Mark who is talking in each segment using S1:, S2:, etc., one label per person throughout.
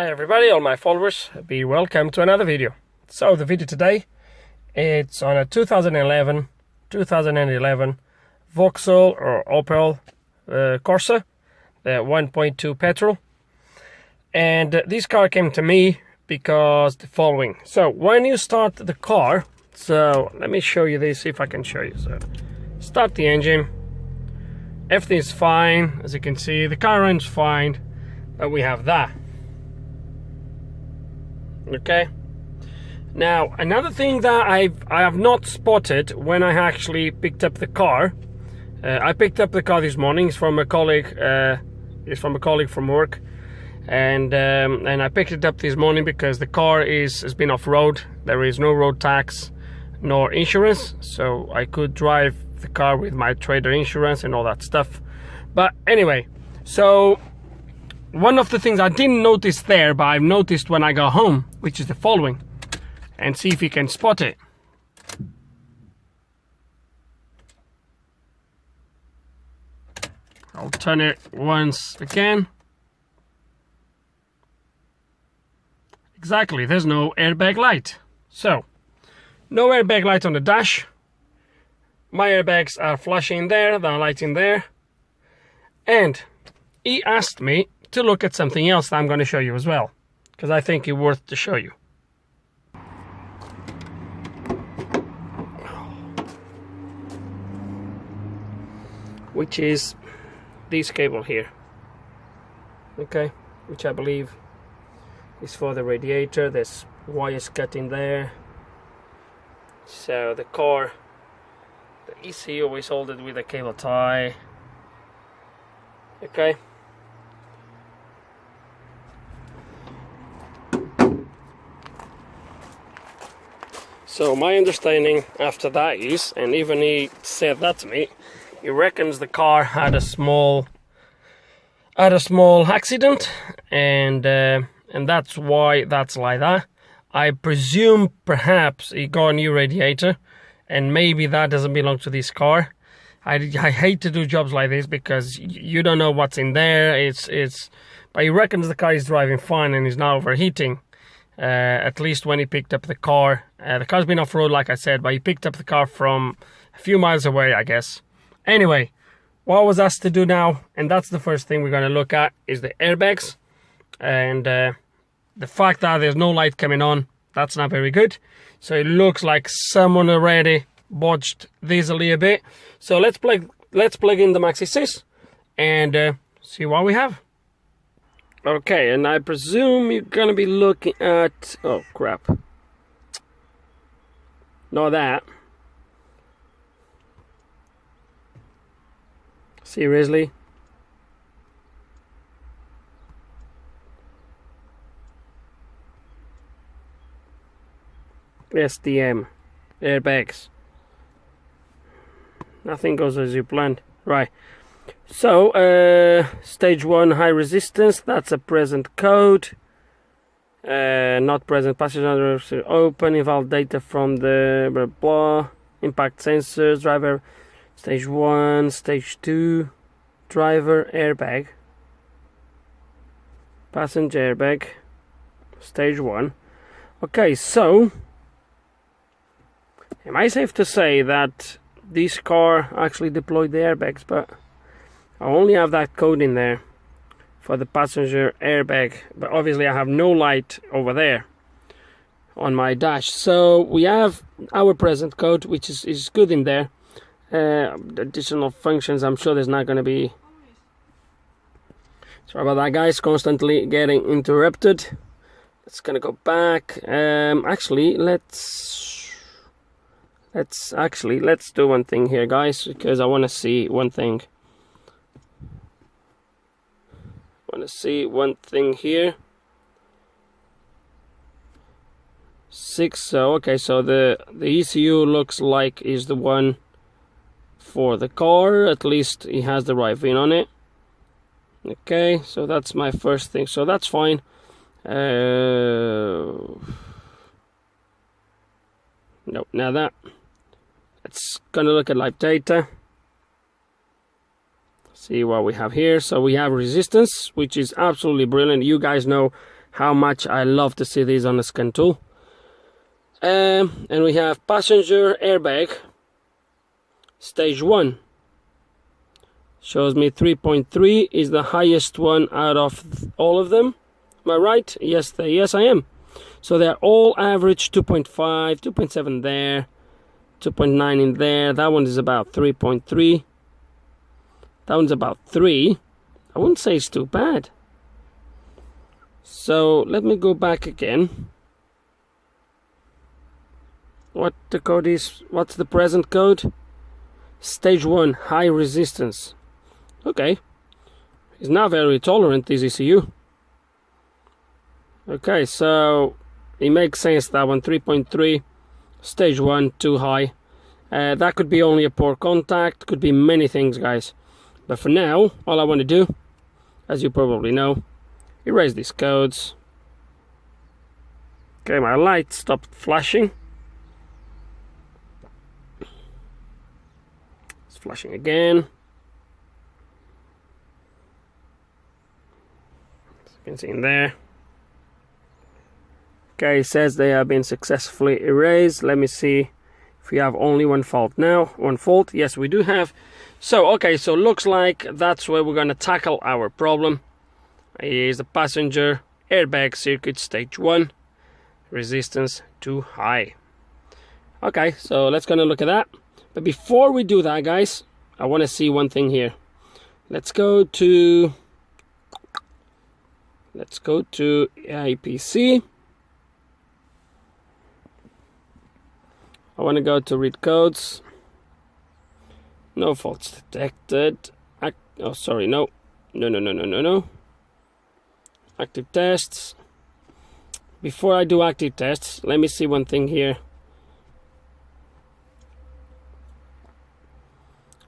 S1: Hi everybody, all my followers, be welcome to another video. So the video today, it's on a 2011 Vauxhall or Opel Corsa, the 1.2 petrol. And this car came to me because the following. So when you start the car, so let me show you this, if I can show you. So start the engine, everything is fine, as you can see, the car runs fine, but we have that. Okay, now another thing that I have not spotted when I actually picked up the car, I picked up the car this morning. It's from a colleague. From work, and I picked it up this morning because the car has been off road. There is no road tax nor insurance, so I could drive the car with my trader insurance and all that stuff. But anyway, so one of the things I didn't notice there, but I've noticed when I got home, which is the following, and see if you can spot it. I'll turn it once again. Exactly, there's no airbag light. So, no airbag light on the dash. My airbags are flashing there, they're lighting there. And he asked me to look at something else that I'm going to show you as well, because I think it's worth to show you. Which is this cable here, okay, which I believe is for the radiator. There's wires cut in there. So the car, the ECU is soldered with a cable tie, okay. So my understanding after that is, and even he said that to me, he reckons the car had a small accident, and that's why that's like that. I presume perhaps he got a new radiator, and maybe that doesn't belong to this car. I hate to do jobs like this because you don't know what's in there. But he reckons the car is driving fine and is not overheating. At least when he picked up the car. The car's been off-road, like I said, but he picked up the car from a few miles away, I guess. Anyway, what I was asked to do now, and that's the first thing we're going to look at, is the airbags. And the fact that there's no light coming on, that's not very good. So it looks like someone already botched this a little bit. So let's plug in the maxi sys and see what we have. Okay, and I presume you're gonna be looking at, oh crap, not that, seriously, SDM airbags, nothing goes as you planned, right? So, stage 1 high resistance, that's a present code. Not present passenger open, invalid data from the blah blah. Impact sensors, driver, stage 1, stage 2, driver airbag, passenger airbag, stage 1. Okay, so, am I safe to say that this car actually deployed the airbags, but I only have that code in there for the passenger airbag, but obviously I have no light over there on my dash. So we have our present code, which is good in there. Additional functions, I'm sure there's not going to be. Sorry about that, guys, constantly getting interrupted. It's going to go back. Actually, let's do one thing here, guys, because I want to see one thing. Here. 6. So okay, so the ECU looks like is the one for the car. At least it has the right VIN on it. Okay, so that's my first thing. So that's fine. No, now that. Let's gonna look at live data. See what we have here. So we have resistance, which is absolutely brilliant. You guys know how much I love to see these on the scan tool. And we have passenger airbag stage 1. Shows me 3.3 is the highest one out of all of them. Am I right? Yes, yes I am. So they're all average 2.5, 2.7 there, 2.9 in there. That one is about 3.3. That one's about 3. I wouldn't say it's too bad. So let me go back again. What the code is? What's the present code? Stage 1, high resistance. Okay. It's not very tolerant, this ECU. Okay, so it makes sense that one. 3.3, stage 1, too high. That could be only a poor contact, could be many things, guys. But for now, all I want to do, as you probably know, erase these codes. Okay, my light stopped flashing. It's flashing again. As you can see in there. Okay, it says they have been successfully erased. Let me see if we have only one fault now. One fault, yes we do have. So, okay, so looks like that's where we're gonna tackle our problem. Is the passenger airbag circuit stage 1, resistance too high. Okay, so let's gonna look at that. But before we do that, guys, I want to see one thing here. Let's go to IPC. I want to go to read codes. No faults detected. Oh, sorry, no. Active tests. Before I do active tests, let me see one thing here.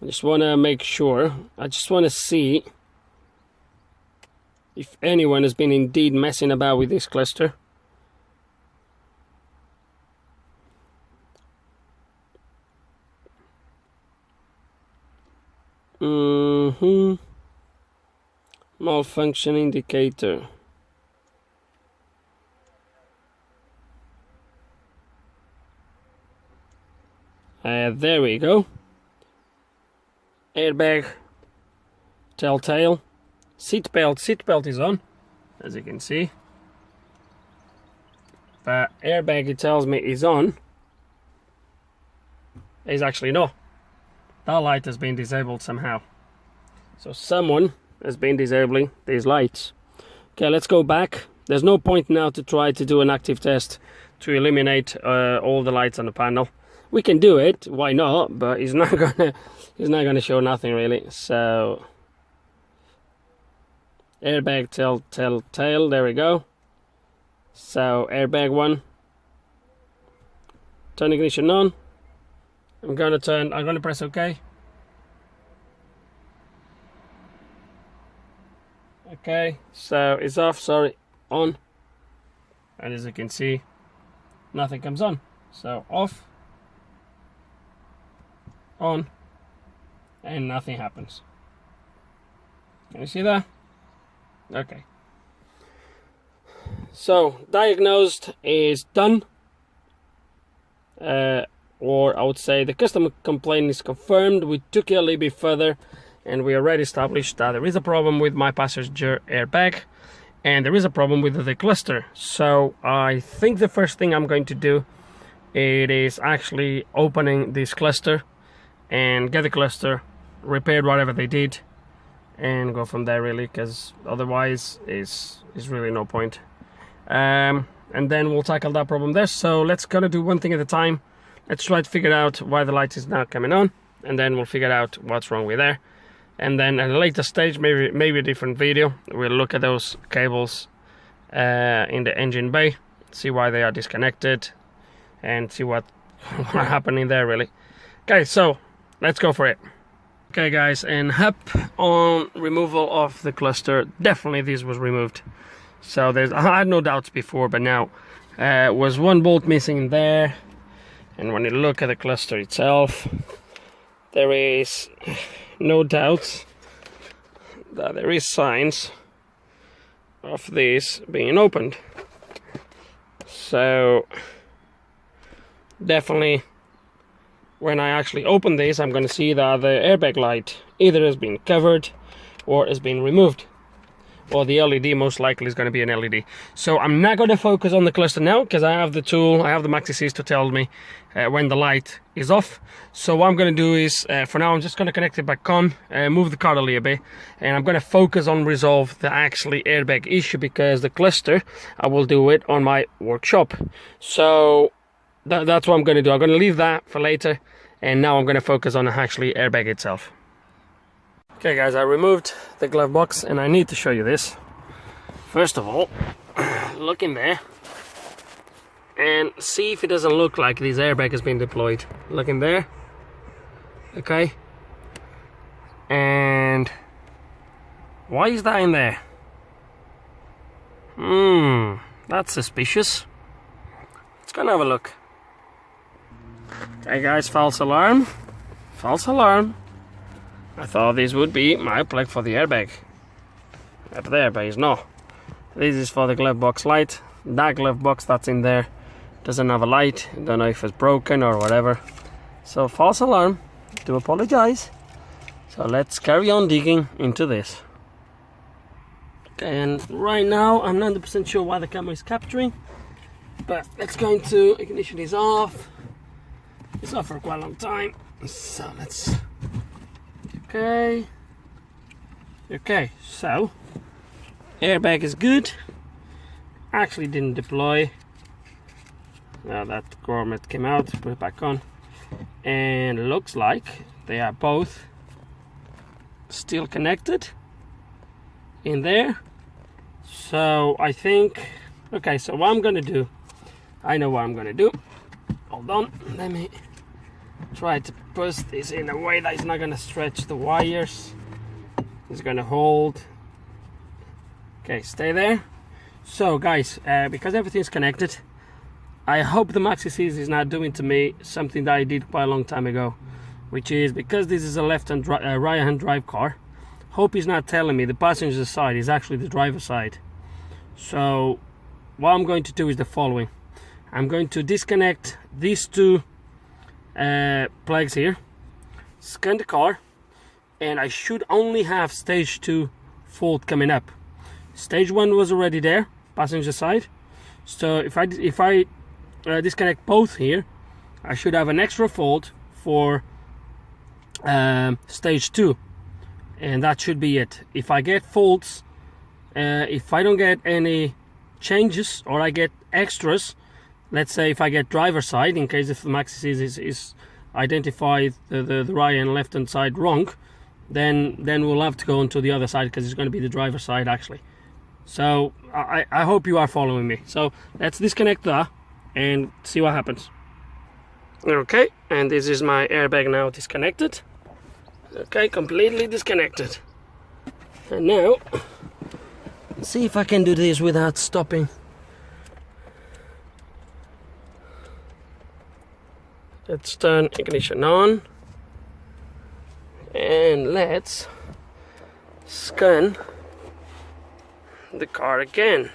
S1: I just want to make sure. I just want to see if anyone has been indeed messing about with this cluster. Malfunction indicator. There we go. Airbag, telltale, seatbelt is on, as you can see. But airbag, it tells me, is on. Is actually not. That light has been disabled somehow. So someone has been disabling these lights. Okay, let's go back. There's no point now to try to do an active test to eliminate all the lights on the panel. We can do it, why not? But it's not gonna show nothing really. So airbag telltale, there we go. So airbag 1. Turn ignition on. I'm gonna press OK. Okay, so it's off, sorry, on. And as you can see, nothing comes on. So off, on, and nothing happens. Can you see that? Okay. So diagnosed is done. Or I would say the customer complaint is confirmed. We took it a little bit further and we already established that there is a problem with my passenger airbag and there is a problem with the cluster. So I think the first thing I'm going to do, it is actually opening this cluster and get the cluster repaired, whatever they did, and go from there really, because otherwise is really no point. And then we'll tackle that problem there. So let's gonna do one thing at a time. Let's try to figure out why the light is not coming on, and then we'll figure out what's wrong with there. And then at a later stage, maybe a different video, we'll look at those cables in the engine bay, see why they are disconnected, and see what's happening there really. Okay, so let's go for it. Okay guys, and up on removal of the cluster, definitely this was removed. So I had no doubts before, but now was one bolt missing in there. And when you look at the cluster itself, there is no doubt that there is signs of this being opened. So definitely when I actually open this, I'm going to see that the airbag light either has been covered or has been removed, or the LED most likely is going to be an LED. So I'm not going to focus on the cluster now, because I have the tool, I have the Maxi-Cs to tell me when the light is off. So what I'm going to do is, for now, I'm just going to connect it back on, move the car a little bit, and I'm going to focus on resolve the actually airbag issue, because the cluster, I will do it on my workshop. So that's what I'm going to do. I'm going to leave that for later, and now I'm going to focus on the actually airbag itself. Okay guys, I removed the glove box and I need to show you this. First of all, look in there and see if it doesn't look like this airbag has been deployed. Look in there. Okay. And why is that in there? That's suspicious. Let's go and have a look. Okay guys, false alarm. False alarm. I thought this would be my plug for the airbag up there, but it's not. This is for the glove box light. That glove box that's in there doesn't have a light. Don't know if it's broken or whatever. So false alarm. Do apologize. So let's carry on digging into this. Okay, and right now I'm not 100% sure why the camera is capturing, but let's go into ignition is off. It's off for quite a long time. So let's. Okay, so airbag is good. Actually didn't deploy. Now that grommet came out, put it back on, and looks like they are both still connected in there. So I think, okay, so what I'm gonna do, I know what I'm gonna do. Hold on, let me try to push this in a way that it's not gonna stretch the wires. It's gonna hold. Okay, stay there. So guys, because everything's connected, I hope the Maxi-Cs is not doing to me something that I did quite a long time ago, which is, because this is a left-hand right-hand drive car, hope he's not telling me the passenger side is actually the driver's side. So what I'm going to do is the following. I'm going to disconnect these two plugs here, scan the car, and I should only have stage 2 fault coming up. Stage 1 was already there, passenger side. So if I disconnect both here, I should have an extra fault for stage 2, and that should be it. If I get faults, if I don't get any changes or I get extras, let's say if I get driver side, in case if the Maxi-Cs is identify the right and left hand side wrong, then we'll have to go on to the other side, because it's going to be the driver side actually. So I hope you are following me. So let's disconnect that and see what happens. Okay, and this is my airbag now disconnected. Okay, completely disconnected. And now let's see if I can do this without stopping. Let's turn ignition on and let's scan the car again.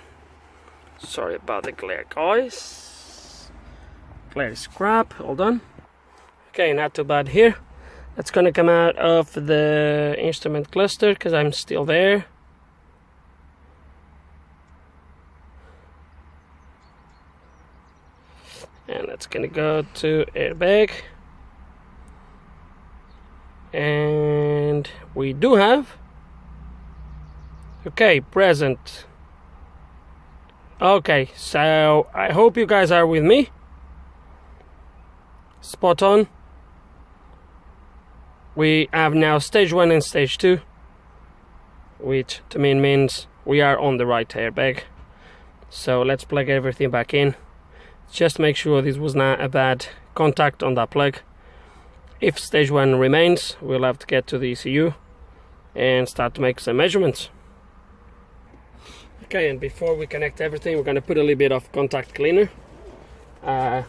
S1: Sorry about the glare, guys. Glare is crap. Hold on. Okay, not too bad here. That's gonna come out of the instrument cluster because I'm still there. And that's gonna go to airbag, and we do have, okay, present. Okay, so I hope you guys are with me. Spot on. We have now stage 1 and stage 2, which to me means we are on the right airbag. So let's plug everything back in. Just make sure this was not a bad contact on that plug. If stage 1 remains, we'll have to get to the ECU and start to make some measurements. Okay, and before we connect everything, we're going to put a little bit of contact cleaner and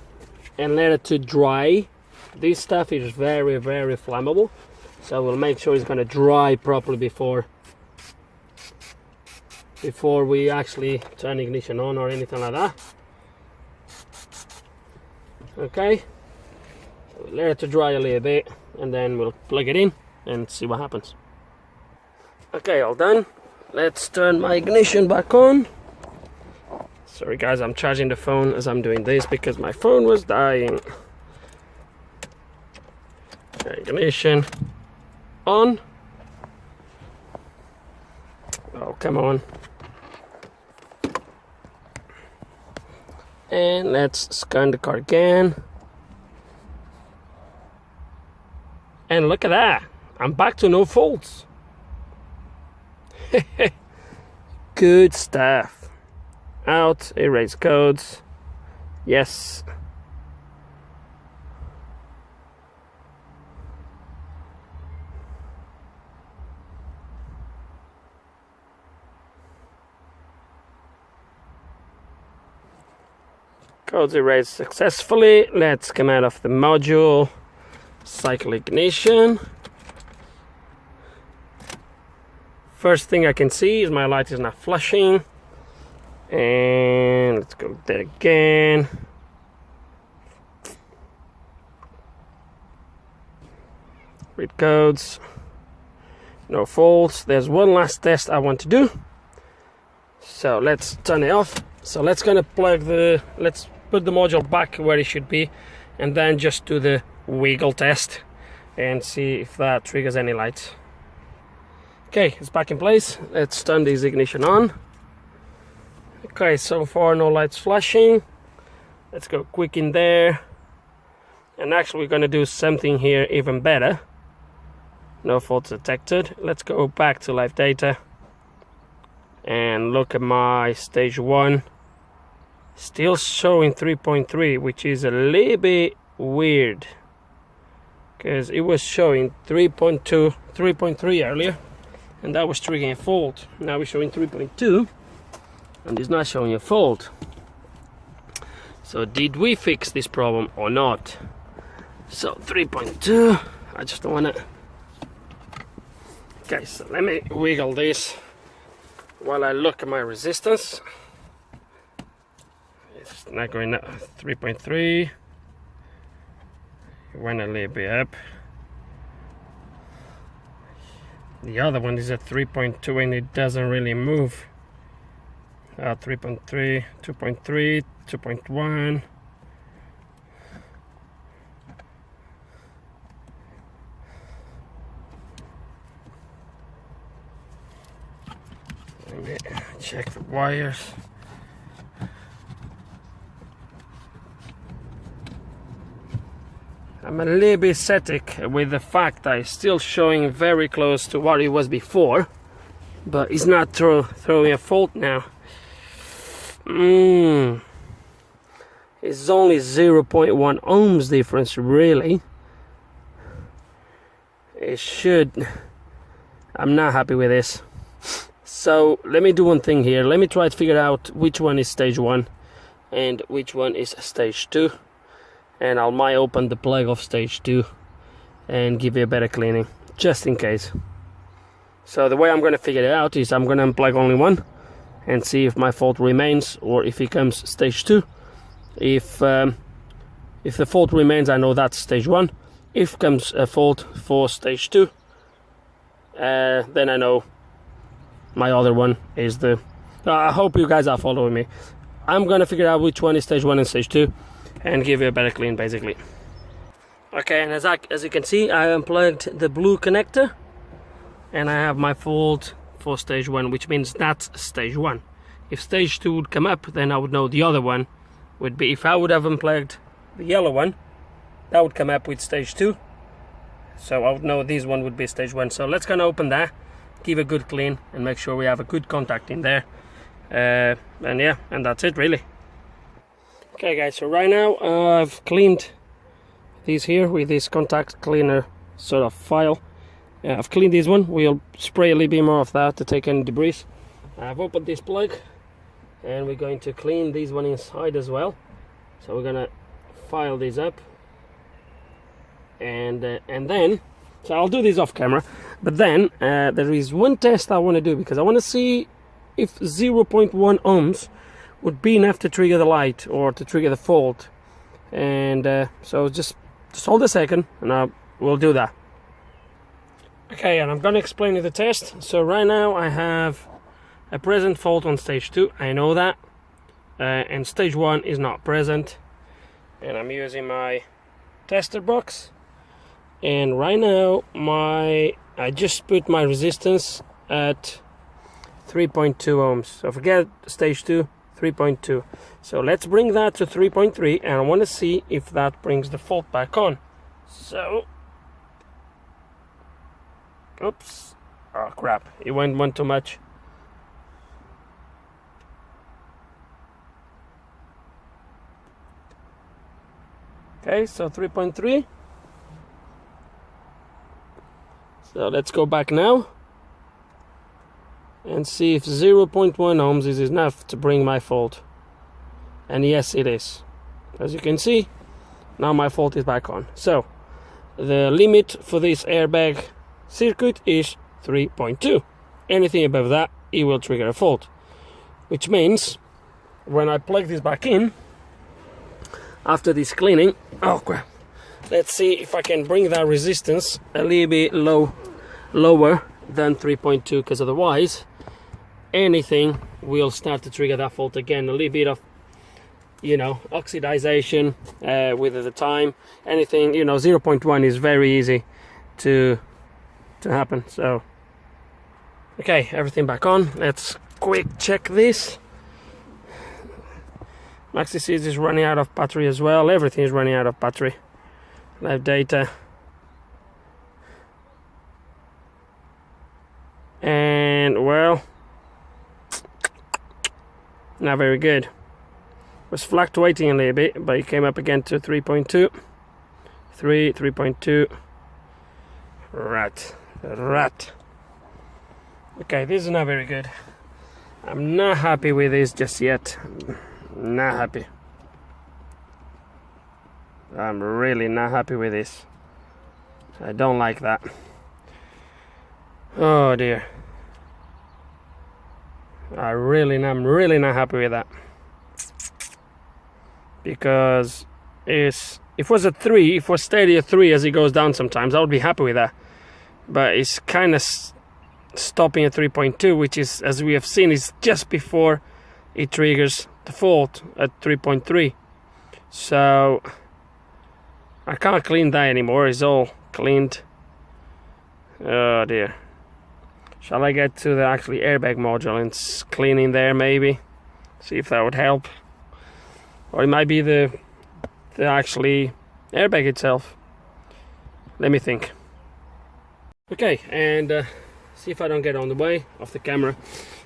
S1: let it to dry. This stuff is very, very flammable, so we'll make sure it's going to dry properly before before we actually turn ignition on or anything like that. Okay, so we'll let it to dry a little bit and then we'll plug it in and see what happens. Okay, all done. Let's turn my ignition back on. Sorry guys, I'm charging the phone as I'm doing this because my phone was dying. Ignition on. Oh, come on. And let's scan the car again. And look at that. I'm back to no faults. Good stuff. Out, erase codes. Yes. Codes erased successfully. Let's come out of the module. Cycle ignition. First thing I can see is my light is not flashing. And let's go there again. Read codes. No faults. There's one last test I want to do. So let's turn it off. So let's put the module back where it should be, and then just do the wiggle test and see if that triggers any lights. Okay, it's back in place. Let's turn this ignition on. Okay, so far no lights flashing. Let's go quick in there. And actually we're going to do something here even better. No faults detected. Let's go back to live data and look at my stage 1. Still showing 3.3, which is a little bit weird because it was showing 3.2, 3.3 earlier, and that was triggering a fault. Now we're showing 3.2 and it's not showing a fault. So did we fix this problem or not? So 3.2, I just don't want to. Okay, so let me wiggle this while I look at my resistance. It's not going up. 3.3. It went a little bit up. The other one is at 3.2 and it doesn't really move. 3.3, 2.3, 2.1. Let me check the wires. I'm a little bit static with the fact that it's still showing very close to what it was before, but it's not throwing a fault now. It's only 0.1 ohms difference, really. It should. I'm not happy with this. So let me do one thing here. Let me try to figure out which one is stage 1 and which one is stage 2. And I might open the plug of stage 2 and give it a better cleaning, just in case. So the way I'm going to figure it out is I'm going to unplug only one and see if my fault remains or if it comes stage 2. If the fault remains, I know that's stage 1. If comes a fault for stage 2, then I know my other one is the. I hope you guys are following me. I'm going to figure out which one is stage 1 and stage 2 and give it a better clean, basically. Okay, and as you can see, I unplugged the blue connector and I have my fault for stage 1, which means that's stage 1. If stage 2 would come up, then I would know the other one would be. If I would have unplugged the yellow one, that would come up with stage 2, so I would know this one would be stage 1. So let's gonna open that, give a good clean and make sure we have a good contact in there, and yeah, and that's it really. Okay guys, so right now I've cleaned these here with this contact cleaner sort of file. I've cleaned this one. We'll spray a little bit more of that to take any debris. I've opened this plug and we're going to clean this one inside as well. So we're gonna file this up and then, so I'll do this off camera, but then there is one test I want to do because I want to see if 0.1 ohms would be enough to trigger the light or to trigger the fault. And so just hold a second and we'll do that. Okay, and I'm gonna explain you the test. So right now I have a present fault on stage 2, I know that, and stage 1 is not present, and I'm using my tester box, and right now I just put my resistance at 3.2 ohms, so forget stage 2, 3.2. So let's bring that to 3.3, and I want to see if that brings the fault back on. So, oops, oh crap, it went one too much. Okay, so 3.3. So let's go back now and see if 0.1 ohms is enough to bring my fault. And yes, it is. As you can see, now my fault is back on. So the limit for this airbag circuit is 3.2. Anything above that, it will trigger a fault, which means when I plug this back in after this cleaning, oh crap, let's see if I can bring that resistance a little bit lower than 3.2, because otherwise anything will start to trigger that fault again. A little bit of, you know, oxidization with the time, anything, you know, 0.1 is very easy to happen. So okay, everything back on. Let's quick check this. Maxi sees is running out of battery as well. Everything is running out of battery. Live data. And well, not very good. Was fluctuating a little bit, but it came up again to 3.2, 3.2. Rat. Okay, this is not very good. I'm not happy with this just yet. Not happy. I'm really not happy with this. I don't like that. Oh dear. I'm really not happy with that. Because if it was a 3, if it was steady at 3 as it goes down sometimes, I would be happy with that. But it's kind of stopping at 3.2, which is, as we have seen, is just before it triggers the fault at 3.3. So I can't clean that anymore. It's all cleaned. Oh dear. Shall I get to the actually airbag module and clean in there maybe? See if that would help. Or it might be the actually airbag itself. Let me think. Okay, and see if I don't get on the way of the camera.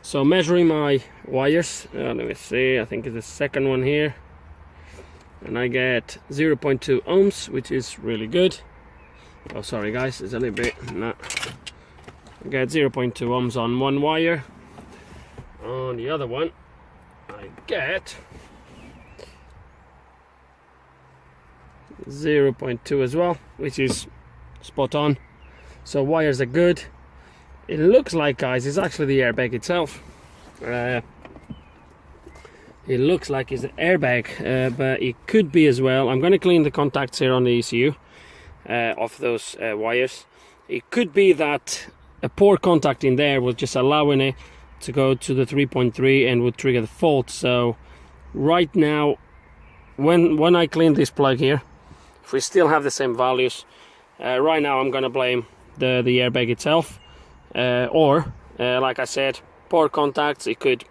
S1: So measuring my wires, let me see, I think it's the second one here, and I get 0.2 ohms, which is really good. Oh sorry guys, it's a little bit, no. I get 0.2 ohms on one wire. On the other one I get 0.2 as well, which is spot on. So wires are good. It looks like, guys, it's actually the airbag itself. It looks like it's the airbag, but it could be as well. I'm going to clean the contacts here on the ECU of those wires. It could be that a poor contact in there was just allowing it to go to the 3.3 and would trigger the fault. So right now, when I clean this plug here, if we still have the same values, right now I'm going to blame the airbag itself. Or like I said, poor contacts. It could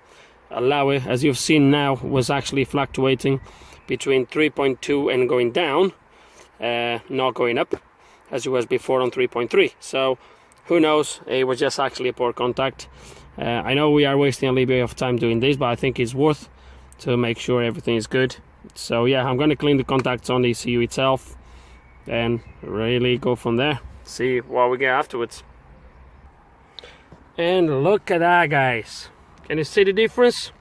S1: allow it, as you've seen now, was actually fluctuating between 3.2 and going down, not going up as it was before on 3.3. So who knows, it was just actually a poor contact. I know we are wasting a little bit of time doing this, but I think it's worth to make sure everything is good. So yeah, I'm going to clean the contacts on the ECU itself and really go from there, see what we get afterwards. And look at that, guys. Can you see the difference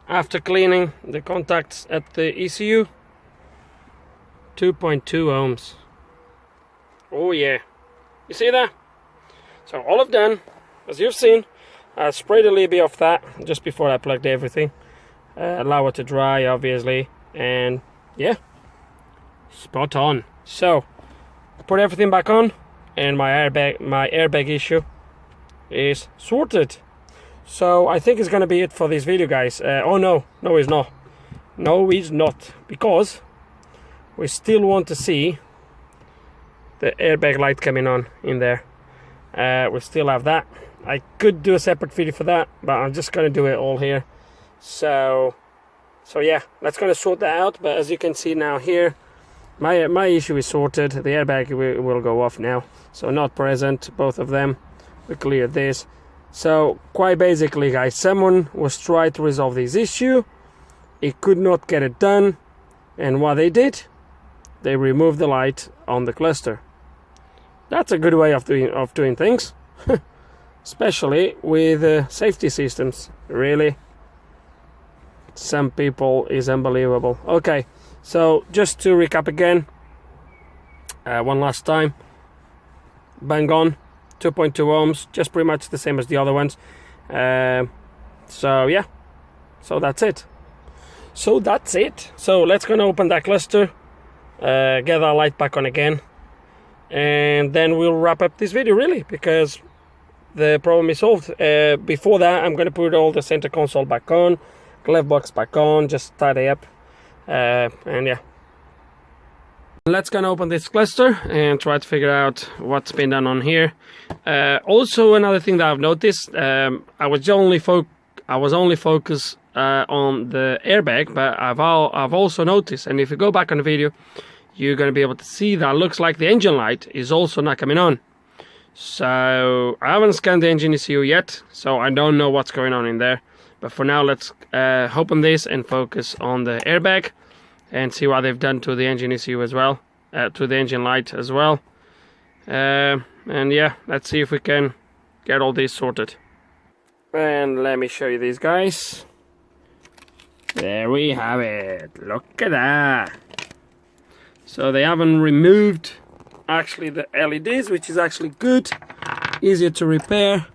S1: after cleaning the contacts at the ECU? 2.2 ohms. Oh yeah, you see that? So all I've done, as you've seen, I sprayed a little bit of that just before I plugged everything. Allow it to dry, obviously, and yeah, spot on. So put everything back on, and my airbag issue is sorted. So I think it's gonna be it for this video, guys. Oh no, it's not. No, it's not, because we still want to see the airbag light coming on in there. We still have that. I could do a separate video for that, but I'm just gonna do it all here. So yeah, that's gonna sort that out. But as you can see now here, my issue is sorted. The airbag will go off now, so not present, both of them. We cleared this. So quite basically, guys, someone was trying to resolve this issue. It could not get it done, and what they did, they removed the light on the cluster. That's a good way of doing things, especially with safety systems. Really, some people is unbelievable. Okay, so just to recap again, one last time. Bang on, 2.2 ohms, just pretty much the same as the other ones. So yeah, so that's it. So let's gonna open that cluster, get our light back on again, and then we'll wrap up this video, really, because the problem is solved. Before that, I'm gonna put all the center console back on, glove box back on, just tidy up, and yeah. Let's gonna open this cluster and try to figure out what's been done on here. Also, another thing that I've noticed, I was only focused on the airbag, but I've also noticed, and if you go back on the video, you're going to be able to see that looks like the engine light is also not coming on. So I haven't scanned the engine ECU yet, so I don't know what's going on in there. But for now, let's open this and focus on the airbag and see what they've done to the engine ECU as well, to the engine light as well. And yeah, let's see if we can get all this sorted. And let me show you these guys. There we have it. Look at that. So they haven't removed actually the LEDs, which is actually good, easier to repair.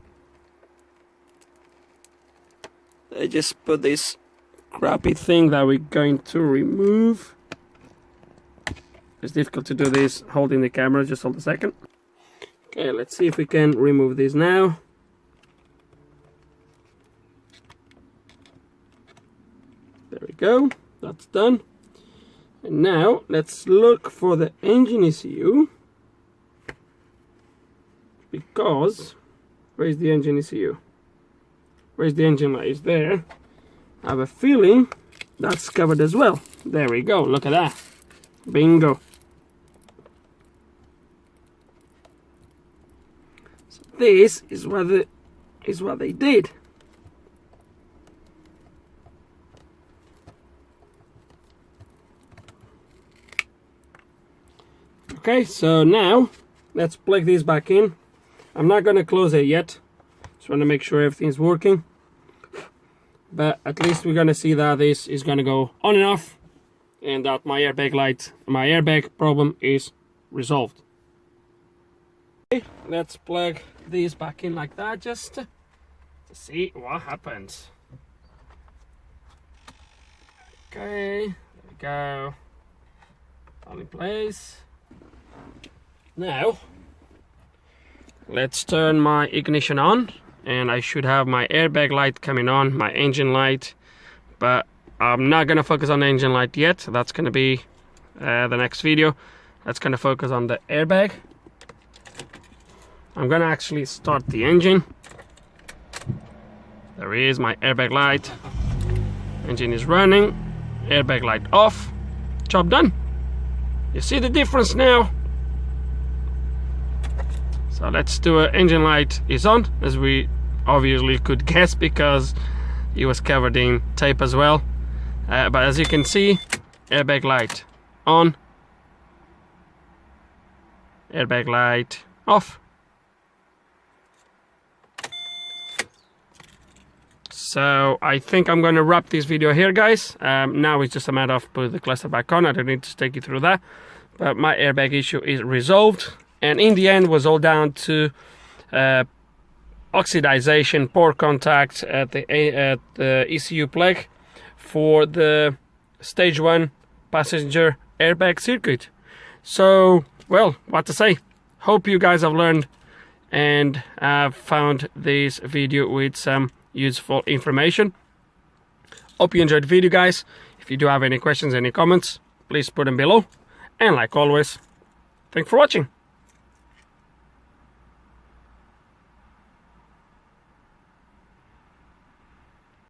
S1: They just put this crappy thing that we're going to remove. It's difficult to do this holding the camera. Just hold a second. Okay, let's see if we can remove this now. There we go, that's done. And now let's look for the engine ECU, because where's the engine ECU? Where's the engine light? It's there. I have a feeling that's covered as well. There we go, look at that. Bingo. So this is what they did. Okay, so now let's plug this back in. I'm not going to close it yet. Just want to make sure everything's working. But at least we're going to see that this is going to go on and off, and that my airbag problem is resolved. Okay, let's plug these back in like that, just to see what happens. Okay, there we go. All in place. Now let's turn my ignition on, and I should have my airbag light coming on, my engine light, but I'm not gonna focus on the engine light yet. That's gonna be the next video. That's gonna focus on the airbag. I'm gonna actually start the engine. There is my airbag light. Engine is running. Airbag light off. Job done. You see the difference now? So let's do it. Engine light is on, as we obviously could guess, because it was covered in tape as well. But as you can see, airbag light on, airbag light off. So I think I'm going to wrap this video here, guys. Now it's just a matter of putting the cluster back on. I don't need to take you through that, but my airbag issue is resolved. And in the end was all down to oxidization, pore contact at the ECU plug for the stage 1 passenger airbag circuit. So, well, what to say? Hope you guys have learned and have found this video with some useful information. Hope you enjoyed the video, guys. If you do have any questions, any comments, please put them below. And like always, thanks for watching.